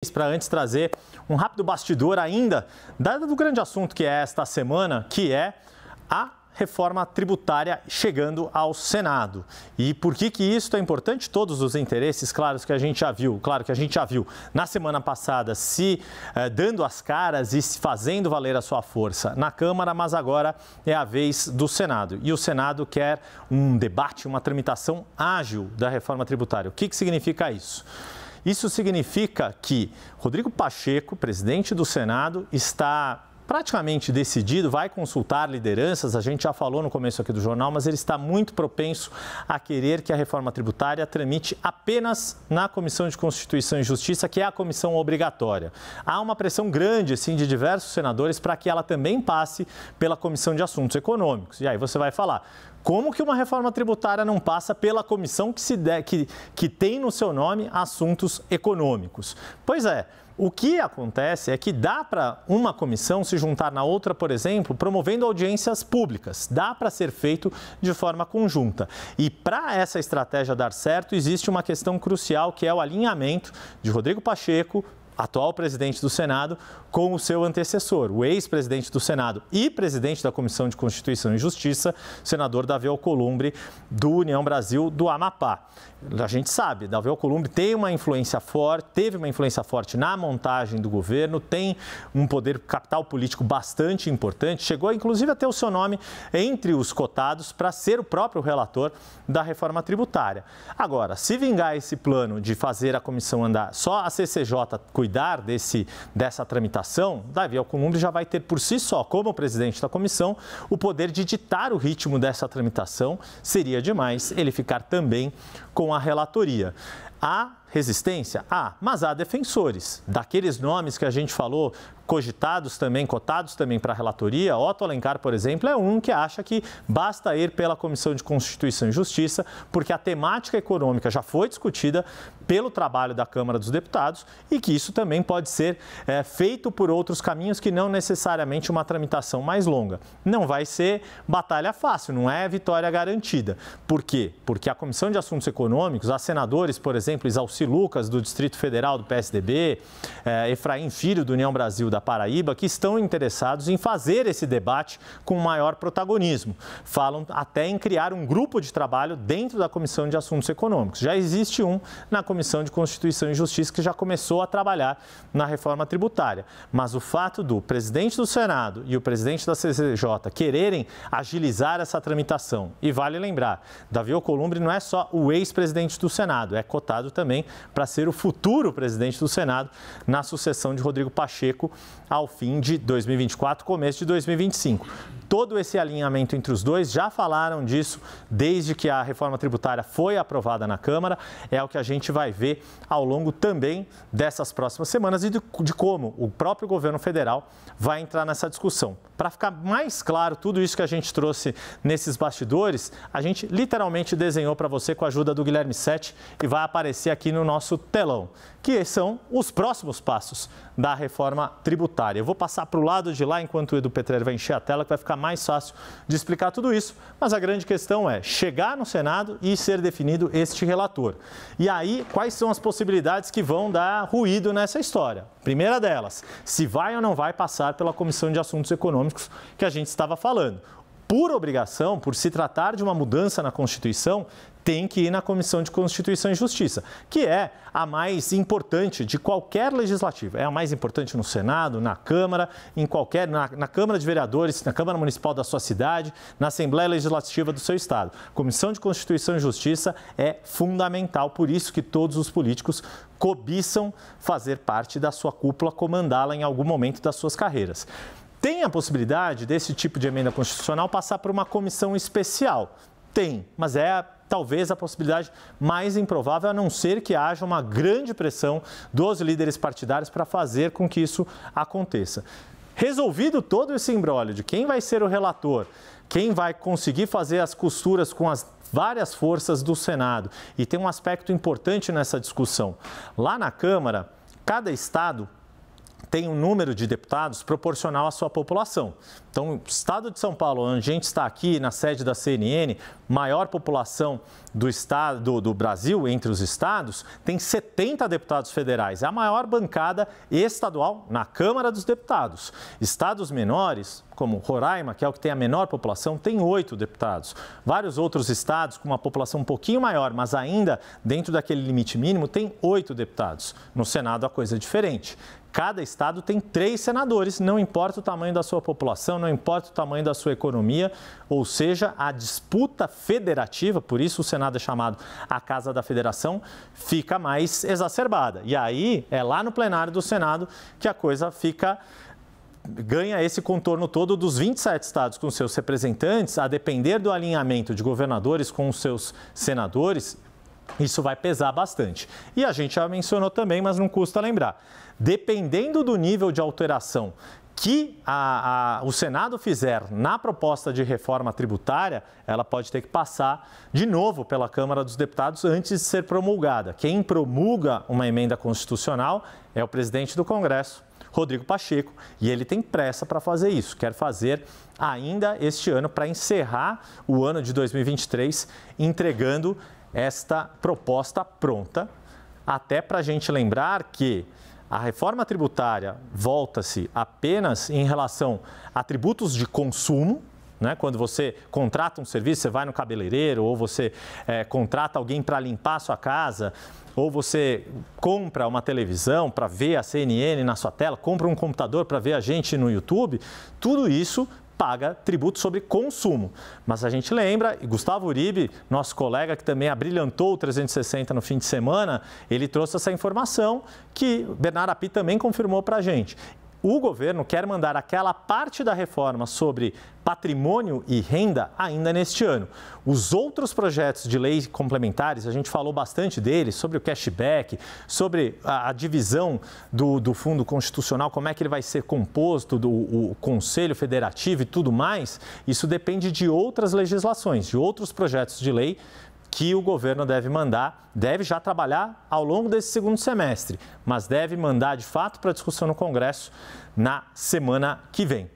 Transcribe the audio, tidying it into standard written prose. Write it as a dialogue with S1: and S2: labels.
S1: vocês para antes trazer um rápido bastidor ainda do grande assunto que é esta semana, que é a reforma tributária chegando ao Senado. E por que isso é importante? Todos os interesses, claro que a gente já viu na semana passada se dando as caras e se fazendo valer a sua força na Câmara, mas agora é a vez do Senado. E o Senado quer um debate, uma tramitação ágil da reforma tributária. O que significa isso? Isso significa que Rodrigo Pacheco, presidente do Senado, está praticamente decidido, vai consultar lideranças, a gente já falou no começo aqui do jornal, mas ele está muito propenso a querer que a reforma tributária tramite apenas na Comissão de Constituição e Justiça, que é a comissão obrigatória. Há uma pressão grande, assim, de diversos senadores para que ela também passe pela Comissão de Assuntos Econômicos. E aí você vai falar, como que uma reforma tributária não passa pela comissão que tem no seu nome assuntos econômicos? Pois é. O que acontece é que dá para uma comissão se juntar na outra, por exemplo, promovendo audiências públicas. Dá para ser feito de forma conjunta. E para essa estratégia dar certo, existe uma questão crucial, que é o alinhamento de Rodrigo Pacheco, atual presidente do Senado, com o seu antecessor, o ex-presidente do Senado e presidente da Comissão de Constituição e Justiça, senador Davi Alcolumbre, do União Brasil do Amapá. A gente sabe, Davi Alcolumbre teve uma influência forte na montagem do governo, tem um poder capital político bastante importante, chegou inclusive a ter o seu nome entre os cotados para ser o próprio relator da reforma tributária. Agora, se vingar esse plano de fazer a comissão andar, só a CCJ cuidar dessa tramitação, Davi Alcolumbre já vai ter por si só, como presidente da comissão, o poder de ditar o ritmo dessa tramitação. Seria demais ele ficar também com a relatoria. Há resistência? Há, mas há defensores. Daqueles nomes que a gente falou, cogitados também, cotados também para a relatoria, Otto Alencar, por exemplo, é um que acha que basta ir pela Comissão de Constituição e Justiça, porque a temática econômica já foi discutida pelo trabalho da Câmara dos Deputados e que isso também pode ser feito por outros caminhos que não necessariamente uma tramitação mais longa. Não vai ser batalha fácil, não é vitória garantida. Por quê? Porque a Comissão de Assuntos Econômicos, há senadores, por exemplo, Isalci Lucas, do Distrito Federal do PSDB, Efraim Filho, do União Brasil da Paraíba, que estão interessados em fazer esse debate com maior protagonismo. Falam até em criar um grupo de trabalho dentro da Comissão de Assuntos Econômicos. Já existe um na Comissão de Constituição e Justiça que já começou a trabalhar na reforma tributária. Mas o fato do presidente do Senado e o presidente da CCJ quererem agilizar essa tramitação, e vale lembrar, Davi Alcolumbre não é só o ex-presidente do Senado, é cotado também para ser o futuro presidente do Senado na sucessão de Rodrigo Pacheco ao fim de 2024, começo de 2025. Todo esse alinhamento entre os dois, já falaram disso desde que a reforma tributária foi aprovada na Câmara, é o que a gente vai ver ao longo também dessas próximas semanas e de como o próprio governo federal vai entrar nessa discussão. Para ficar mais claro tudo isso que a gente trouxe nesses bastidores, a gente literalmente desenhou para você com a ajuda do Guilherme Sete e vai aparecer aqui no nosso telão, que são os próximos passos da reforma tributária. Eu vou passar para o lado de lá enquanto o Edu Petrer vai encher a tela, que vai ficar mais fácil de explicar tudo isso, mas a grande questão é chegar no Senado e ser definido este relator. E aí, quais são as possibilidades que vão dar ruído nessa história? Primeira delas, se vai ou não vai passar pela Comissão de Assuntos Econômicos que a gente estava falando. Por obrigação, por se tratar de uma mudança na Constituição, tem que ir na Comissão de Constituição e Justiça, que é a mais importante de qualquer legislativo. É a mais importante no Senado, na Câmara, na Câmara de Vereadores, na Câmara Municipal da sua cidade, na Assembleia Legislativa do seu estado. Comissão de Constituição e Justiça é fundamental, por isso que todos os políticos cobiçam fazer parte da sua cúpula, comandá-la em algum momento das suas carreiras. Tem a possibilidade desse tipo de emenda constitucional passar por uma comissão especial? Tem, mas é talvez a possibilidade mais improvável, a não ser que haja uma grande pressão dos líderes partidários para fazer com que isso aconteça. Resolvido todo esse imbróglio de quem vai ser o relator, quem vai conseguir fazer as costuras com as várias forças do Senado, e tem um aspecto importante nessa discussão. Lá na Câmara, cada estado tem um número de deputados proporcional à sua população. Então, o estado de São Paulo, onde a gente está aqui na sede da CNN, maior população do estado do Brasil entre os estados, tem 70 deputados federais. É a maior bancada estadual na Câmara dos Deputados. Estados menores, como Roraima, que é o que tem a menor população, tem 8 deputados. Vários outros estados com uma população um pouquinho maior, mas ainda dentro daquele limite mínimo, tem 8 deputados. No Senado a coisa é diferente. Cada estado tem 3 senadores, não importa o tamanho da sua população, não importa o tamanho da sua economia, ou seja, a disputa federativa, por isso o Senado é chamado a Casa da Federação, fica mais exacerbada. E aí é lá no plenário do Senado que a coisa ganha esse contorno todo dos 27 estados com seus representantes, a depender do alinhamento de governadores com os seus senadores. Isso vai pesar bastante. E a gente já mencionou também, mas não custa lembrar. Dependendo do nível de alteração que o Senado fizer na proposta de reforma tributária, ela pode ter que passar de novo pela Câmara dos Deputados antes de ser promulgada. Quem promulga uma emenda constitucional é o presidente do Congresso, Rodrigo Pacheco, e ele tem pressa para fazer isso. Quer fazer ainda este ano para encerrar o ano de 2023 entregando esta proposta pronta, até para a gente lembrar que a reforma tributária volta-se apenas em relação a tributos de consumo, né? Quando você contrata um serviço, você vai no cabeleireiro, ou você contrata alguém para limpar a sua casa, ou você compra uma televisão para ver a CNN na sua tela, compra um computador para ver a gente no YouTube, tudo isso paga tributo sobre consumo. Mas a gente lembra, e Gustavo Uribe, nosso colega que também abrilhantou o 360 no fim de semana, ele trouxe essa informação que Bernardo Api também confirmou para a gente. O governo quer mandar aquela parte da reforma sobre patrimônio e renda ainda neste ano. Os outros projetos de lei complementares, a gente falou bastante deles, sobre o cashback, sobre a divisão do Fundo Constitucional, como é que ele vai ser composto, o Conselho Federativo e tudo mais, isso depende de outras legislações, de outros projetos de lei que o governo deve já trabalhar ao longo desse segundo semestre, mas deve mandar de fato para discussão no Congresso na semana que vem.